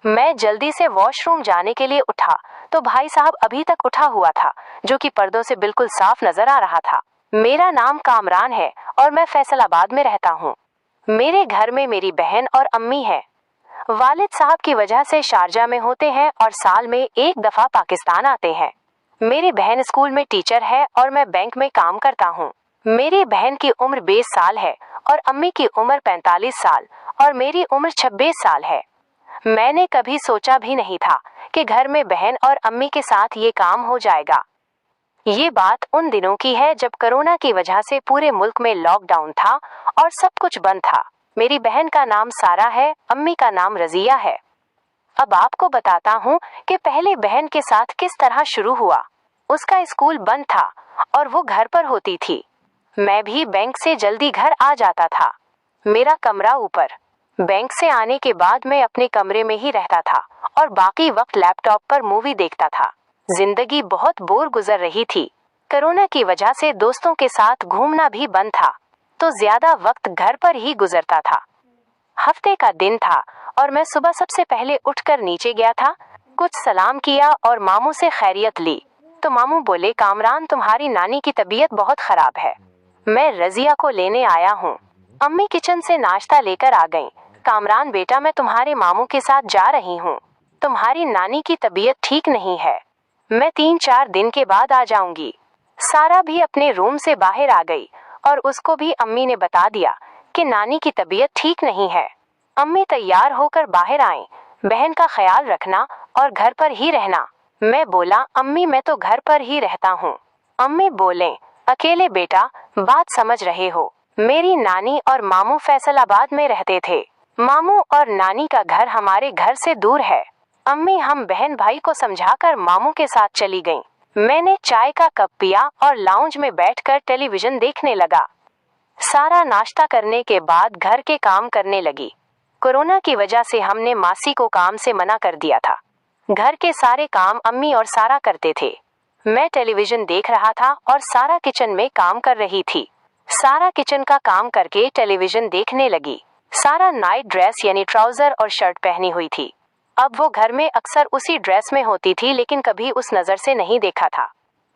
मैं जल्दी से वॉशरूम जाने के लिए उठा तो भाई साहब अभी तक उठा हुआ था, जो कि पर्दों से बिल्कुल साफ नजर आ रहा था। मेरा नाम कामरान है और मैं फैसलाबाद में रहता हूँ। मेरे घर में मेरी बहन और अम्मी है। वालिद साहब की वजह से शारजा में होते हैं और साल में एक दफा पाकिस्तान आते हैं। मेरी बहन स्कूल में टीचर है और मैं बैंक में काम करता हूँ। मेरी बहन की उम्र 20 साल है और अम्मी की उम्र 45 साल और मेरी उम्र 26 साल है। मैंने कभी सोचा भी नहीं था कि घर में बहन और अम्मी के साथ ये काम हो जाएगा। ये बात उन दिनों की है जब कोरोना की वजह से पूरे मुल्क में लॉकडाउन था और सब कुछ बंद था। मेरी बहन का नाम सारा है, अम्मी का नाम रजिया है। अब आपको बताता हूँ कि पहले बहन के साथ किस तरह शुरू हुआ। उसका स्कूल बंद था और वो घर पर होती थी। मैं भी बैंक से जल्दी घर आ जाता था। मेरा कमरा ऊपर। बैंक से आने के बाद मैं अपने कमरे में ही रहता था और बाकी वक्त लैपटॉप पर मूवी देखता था। जिंदगी बहुत बोर गुजर रही थी। कोरोना की वजह से दोस्तों के साथ घूमना भी बंद था, तो ज्यादा वक्त घर पर ही गुजरता था। हफ्ते का दिन था और मैं सुबह सबसे पहले उठकर नीचे गया था, कुछ सलाम किया और मामू से खैरियत ली। तो मामू बोले, कामरान तुम्हारी नानी की तबीयत बहुत खराब है, मैं रजिया को लेने आया हूँ। अम्मी किचन से नाश्ता लेकर आ गईं। कामरान बेटा, मैं तुम्हारे मामू के साथ जा रही हूँ, तुम्हारी नानी की तबीयत ठीक नहीं है, मैं 3-4 दिन के बाद आ जाऊंगी। सारा भी अपने रूम से बाहर आ गई और उसको भी अम्मी ने बता दिया कि नानी की तबीयत ठीक नहीं है। अम्मी तैयार होकर बाहर आईं, बहन का ख्याल रखना और घर पर ही रहना। मैं बोला, अम्मी मैं तो घर पर ही रहता हूँ। अम्मी बोले, अकेले बेटा, बात समझ रहे हो, मेरी नानी और मामू फैसलाबाद में रहते थे। मामू और नानी का घर हमारे घर से दूर है। अम्मी हम बहन भाई को समझाकर मामू के साथ चली गईं। मैंने चाय का कप पिया और लाउंज में बैठकर टेलीविजन देखने लगा। सारा नाश्ता करने के बाद घर के काम करने लगी। कोरोना की वजह से हमने मासी को काम से मना कर दिया था। घर के सारे काम अम्मी और सारा करते थे। मैं टेलीविजन देख रहा था और सारा किचन में काम कर रही थी। सारा किचन का काम करके टेलीविजन देखने लगी। सारा नाइट ड्रेस यानी ट्राउजर और शर्ट पहनी हुई थी। अब वो घर में अक्सर उसी ड्रेस में होती थी, लेकिन कभी उस नजर से नहीं देखा था।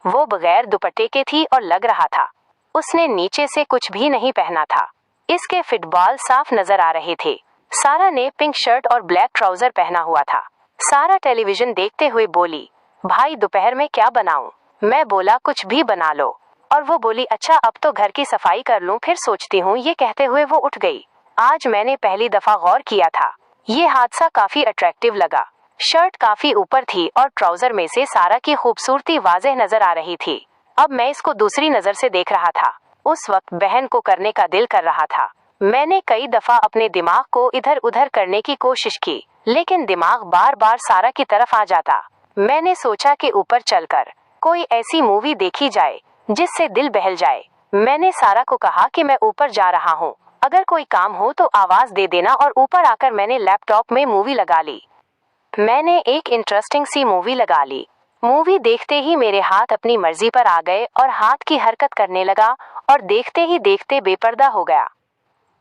वो बगैर दुपट्टे के थी और लग रहा था उसने नीचे से कुछ भी नहीं पहना था। इसके फुटबॉल साफ नजर आ रहे थे। सारा ने पिंक शर्ट और ब्लैक ट्राउजर पहना हुआ था। सारा टेलीविजन देखते हुए बोली, भाई दोपहर में क्या बनाऊं? मैं बोला, कुछ भी बना लो। और वो बोली, अच्छा अब तो घर की सफाई कर लूं, फिर सोचती हूँ। ये कहते हुए वो उठ गई। आज मैंने पहली दफा गौर किया था। ये हादसा काफी अट्रैक्टिव लगा। शर्ट काफी ऊपर थी और ट्राउजर में से सारा की खूबसूरती वाज़ेह नजर आ रही थी। अब मैं इसको दूसरी नजर से देख रहा था। उस वक्त बहन को करने का दिल कर रहा था। मैंने कई दफा अपने दिमाग को इधर उधर करने की कोशिश की, लेकिन दिमाग बार बार सारा की तरफ आ जाता। मैंने सोचा कि ऊपर चलकर कोई ऐसी मूवी देखी जाए जिससे दिल बहल जाए। मैंने सारा को कहा कि मैं ऊपर जा रहा हूँ, अगर कोई काम हो तो आवाज दे देना। और ऊपर आकर मैंने लैपटॉप में मूवी लगा ली। मैंने एक इंटरेस्टिंग सी मूवी लगा ली। मूवी देखते ही मेरे हाथ अपनी मर्जी पर आ गए और हाथ की हरकत करने लगा और देखते ही देखते बेपर्दा हो गया।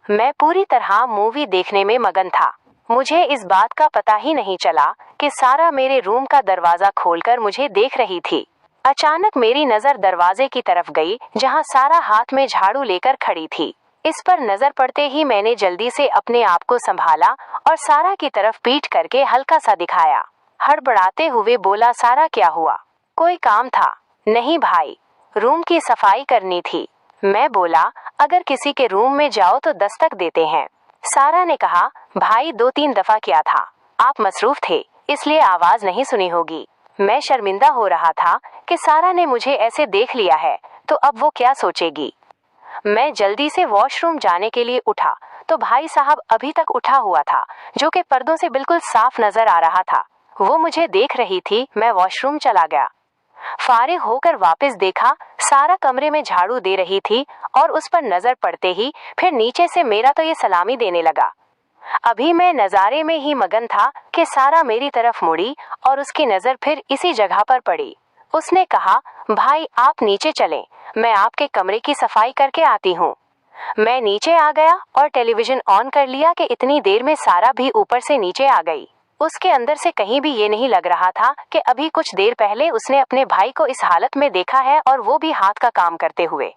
मैं पूरी तरह मूवी देखने में मगन था। मुझे इस बात का पता ही नहीं चला कि सारा मेरे रूम का दरवाजा खोलकर मुझे देख रही थी। अचानक मेरी नजर दरवाजे की तरफ गई, जहां सारा हाथ में झाड़ू लेकर खड़ी थी। इस पर नजर पड़ते ही मैंने जल्दी से अपने आप को संभाला और सारा की तरफ पीठ करके हल्का सा दिखाया। हड़बड़ाते हुए बोला, सारा क्या हुआ? कोई काम था? नहीं भाई, रूम की सफाई करनी थी। मैं बोला, अगर किसी के रूम में जाओ तो दस्तक देते हैं। सारा ने कहा, भाई 2-3 दफा किया था, आप मसरूफ थे इसलिए आवाज नहीं सुनी होगी। मैं शर्मिंदा हो रहा था कि सारा ने मुझे ऐसे देख लिया है तो अब वो क्या सोचेगी। मैं जल्दी से वॉशरूम जाने के लिए उठा तो भाई साहब अभी तक उठा हुआ था, जो कि पर्दों से बिल्कुल साफ नजर आ रहा था। वो मुझे देख रही थी। मैं वॉशरूम चला गया। फारिग होकर वापस देखा, सारा कमरे में झाड़ू दे रही थी और उस पर नजर पड़ते ही फिर नीचे से मेरा तो ये सलामी देने लगा। अभी मैं नजारे में ही मगन था कि सारा मेरी तरफ मुड़ी और उसकी नजर फिर इसी जगह पर पड़ी। उसने कहा, भाई आप नीचे चलें, मैं आपके कमरे की सफाई करके आती हूँ। मैं नीचे आ गया और टेलीविजन ऑन कर लिया कि इतनी देर में सारा भी ऊपर से नीचे आ गई। उसके अंदर से कहीं भी ये नहीं लग रहा था कि अभी कुछ देर पहले उसने अपने भाई को इस हालत में देखा है, और वो भी हाथ का काम करते हुए।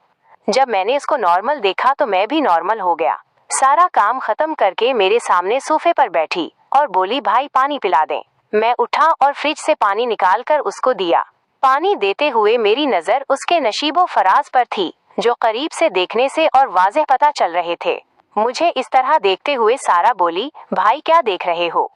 जब मैंने इसको नॉर्मल देखा तो मैं भी नॉर्मल हो गया। सारा काम खत्म करके मेरे सामने सोफे पर बैठी और बोली, भाई पानी पिला दें। मैं उठा और फ्रिज से पानी निकालकर उसको दिया। पानी देते हुए मेरी नजर उसके नशीबो फराज पर थी, जो करीब से देखने से और वाज़ेह पता चल रहे थे। मुझे इस तरह देखते हुए सारा बोली, भाई क्या देख रहे हो?